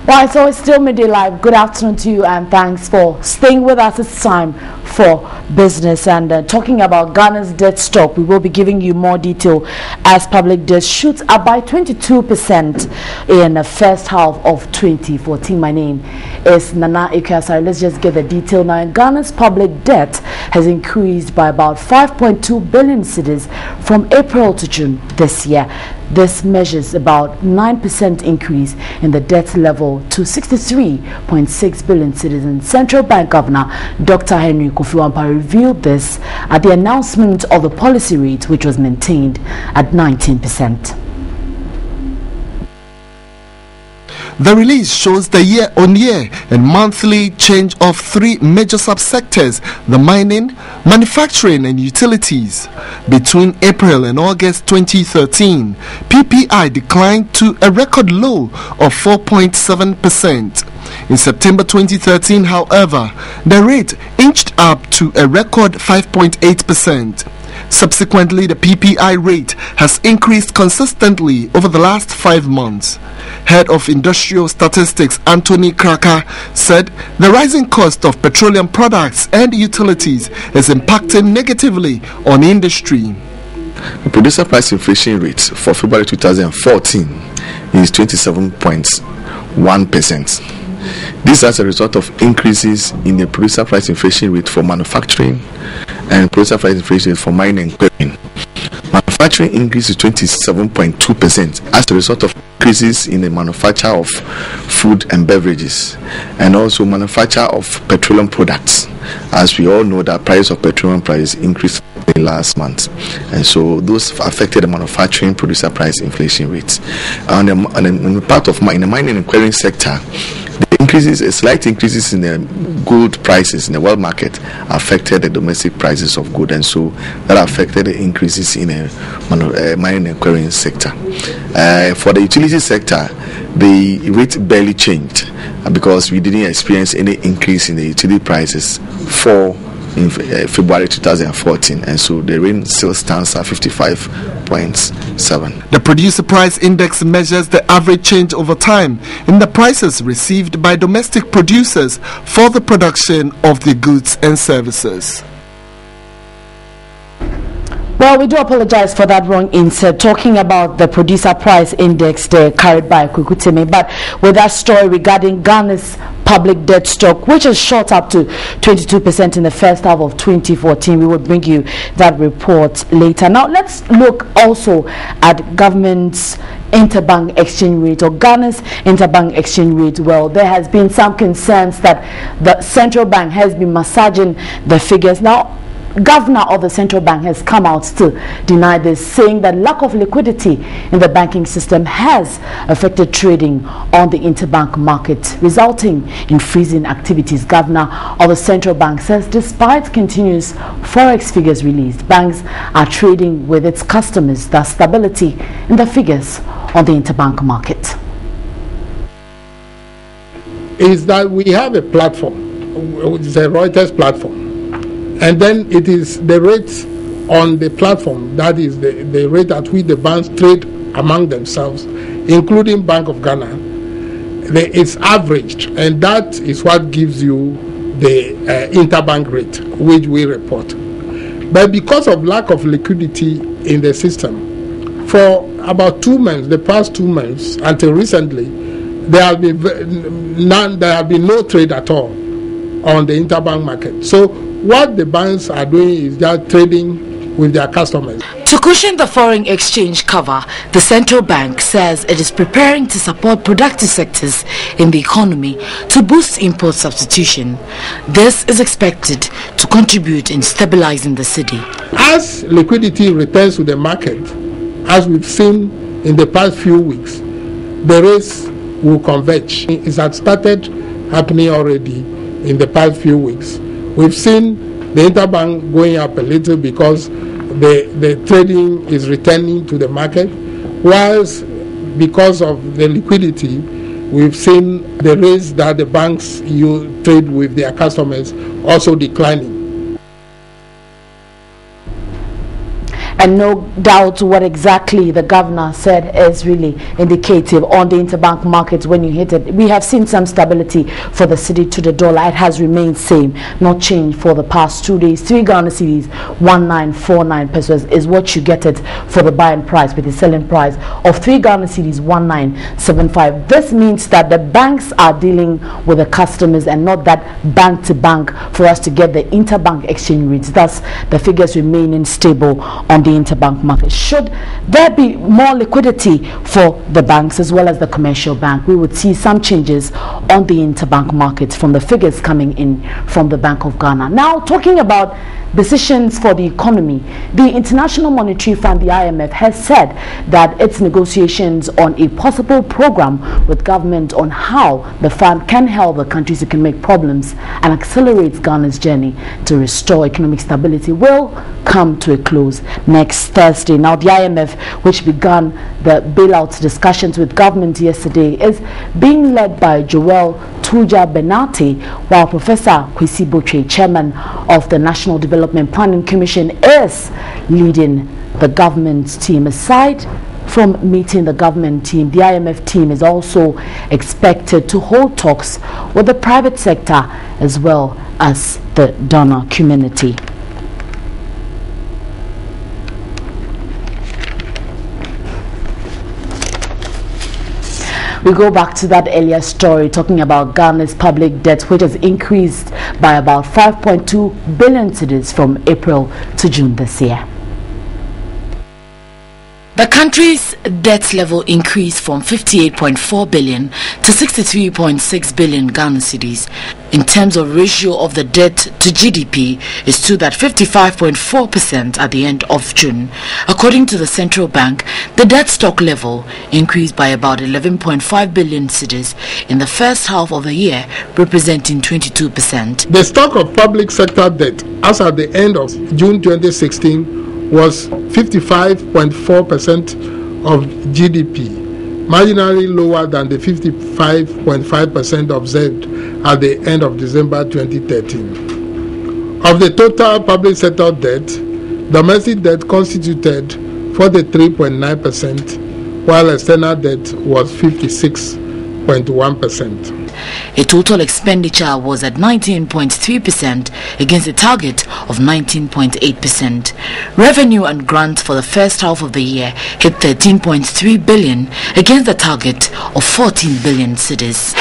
Right, so it's still Midday Live. Good afternoon to you and thanks for staying with us. It's time for business and talking about Ghana's debt stock. We will be giving you more detail as public debt shoots up by 22% in the first half of 2014. My name is Nana Ikasari. Let's just get the detail now. Ghana's public debt has increased by about 5.2 billion cedis from April to June this year. This measures about 9% increase in the debt level to 63.6 billion citizens. Central Bank Governor Dr. Henry Kofi Wampa revealed this at the announcement of the policy rate, which was maintained at 19%. The release shows the year-on-year and monthly change of three major subsectors: the mining, manufacturing and utilities. Between April and August 2013, PPI declined to a record low of 4.7%. In September 2013, however, the rate inched up to a record 5.8%. Subsequently, the PPI rate has increased consistently over the last 5 months. Head of Industrial Statistics Anthony Kraka said the rising cost of petroleum products and utilities is impacting negatively on industry. The producer price inflation rate for February 2014 is 27.1%. This as a result of increases in the producer price inflation rate for manufacturing and producer price inflation rate for mining and quarrying. Manufacturing increase is 27.2% as a result of increases in the manufacture of food and beverages and also manufacture of petroleum products. As we all know, the price of petroleum price increased last month, and so those affected the manufacturing producer price inflation rates. On the part of in the mining and quarrying sector, the increases, slight increases in the gold prices in the world market affected the domestic prices of gold, and so that affected the increases in the mining and quarrying sector. For the utility sector, the rate barely changed because we didn't experience any increase in the utility prices for in February 2014, and so the rate still stands at 55.7. The producer price index measures the average change over time in the prices received by domestic producers for the production of the goods and services. Well, we do apologize for that wrong insert, talking about the producer price index there carried by Kukuteme. But with that story regarding Ghana's public debt stock, which has shot up to 22% in the first half of 2014, we will bring you that report later. Now, let's look also at government's interbank exchange rate, or Ghana's interbank exchange rate. Well, there has been some concerns that the central bank has been massaging the figures. Now, Governor of the central bank has come out to deny this, saying that lack of liquidity in the banking system has affected trading on the interbank market, resulting in freezing activities. Governor of the central bank says despite continuous forex figures released, banks are trading with its customers. Thus, stability in the figures on the interbank market is that we have a platform, it's a Reuters platform. And then it is the rates on the platform, that is the rate at which the banks trade among themselves, including Bank of Ghana. It's averaged, and that is what gives you the interbank rate, which we report. But because of lack of liquidity in the system, for about 2 months, the past 2 months, until recently, there have been no trade at all on the interbank market. So what the banks are doing is just trading with their customers. To cushion the foreign exchange cover, the central bank says it is preparing to support productive sectors in the economy to boost import substitution. This is expected to contribute in stabilizing the cedi. As liquidity returns to the market, as we've seen in the past few weeks, the rates will converge. It has started happening already in the past few weeks. We've seen the interbank going up a little because the trading is returning to the market, whilst because of the liquidity, we've seen the rates that the banks trade with their customers also declining. And no doubt what exactly the governor said is really indicative on the interbank markets when you hit it. We have seen some stability for the cedi to the dollar. It has remained same, not changed for the past 2 days. 3 Ghana cedis, 1949 pesos is what you get it for the buying price, with the selling price of 3 Ghana cedis, 1975. This means that the banks are dealing with the customers and not that bank to bank for us to get the interbank exchange rates. Thus, the figures remaining stable on the interbank market. Should there be more liquidity for the banks as well as the commercial bank, we would see some changes on the interbank market from the figures coming in from the Bank of Ghana. Now, talking about decisions for the economy, the International Monetary Fund, the IMF, has said that its negotiations on a possible program with government on how the fund can help the country's economic problems and accelerate Ghana's journey to restore economic stability will come to a close next Thursday. Now, the IMF, which began the bailout discussions with government yesterday, is being led by Joel Tuja Benati, while Professor Kwesi Botwe, chairman of the National Development Planning Commission, is leading the government team. Aside from meeting the government team, the IMF team is also expected to hold talks with the private sector as well as the donor community. We go back to that earlier story talking about Ghana's public debt, which has increased by about 5.2 billion cedis from April to June this year. The country's debt level increased from 58.4 billion to 63.6 billion Ghana cedis. In terms of ratio of the debt to GDP, it stood at 55.4% at the end of June. According to the central bank, the debt stock level increased by about 11.5 billion cedis in the first half of the year, representing 22%. The stock of public sector debt as at the end of June 2016 was 55.4% of GDP, marginally lower than the 55.5% observed at the end of December 2013. Of the total public sector debt, domestic debt constituted 43.9%, while external debt was 56.1%. A total expenditure was at 19.3% against a target of 19.8%. Revenue and grants for the first half of the year hit 13.3 billion against the target of 14 billion cedis.